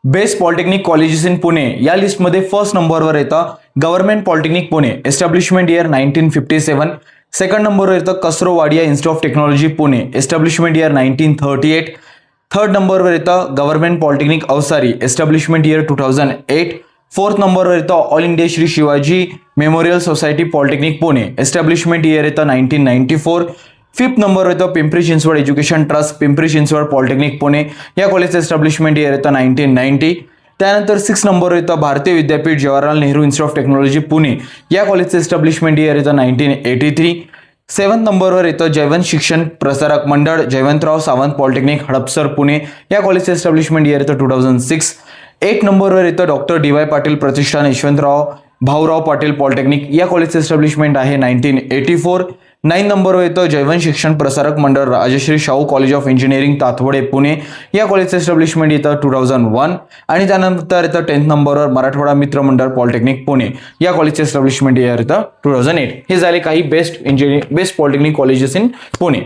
Best polytechnic colleges in Pune या लिस्टमध्ये first नंबरवर येतं government polytechnic Pune, establishment year 1957. Second नंबरवर येतं Cusrow Wadia institute of technology Pune, establishment year 1938. Third नंबरवर येतं government polytechnic Awasari, establishment year 2008. Fourth नंबरवर येतं all India Shri Shivaji memorial society polytechnic Pune, establishment year येतं 1994. फिफ्थ नंबरवर येतं Pimpri Chinchwad education trust, Pimpri Chinchwad polytechnic Pune, या कॉलेजचं एस्टॅब्लिशमेंट इयर येतं 1990. त्यानंतर सिक्स नंबरवर येतं भारतीय विद्यापीठ Jawaharlal Nehru institute of technology Pune, या कॉलेजचं एस्टॅब्लिशमेंट इयर येतं 1983. सेवन्थ नंबरवर येतं जयवंत शिक्षण प्रसारक मंडळ जयवंतराव सावंत पॉलिटेक्निक हडपसर पुणे, या कॉलेजचं एस्टॅब्लिशमेंट इयर येतं 2006. 8 नंबरवर येतं डॉक्टर डी वाय पाटील प्रतिष्ठान यशवंतराव भाऊराव पाटील पॉलिटेक्निक, या कॉलेजचं एस्टॅब्लिशमेंट आहे 1984. 9 नंबरवर येतं Jaywant Shikshan Prasarak Mandal Rajashri Shahu college of engineering Tathawade Pune, या कॉलेजचं एस्टॅब्लिशमेंट येतं 2001. आणि त्यानंतर येतं 10th नंबरवर मराठवाडा मित्र मंडळ पॉलिटेक्निक पुणे, या कॉलेजचं एस्टॅब्लिशमेंट इयर येतं 2008. हे झाले काही best polytechnic colleges in Pune.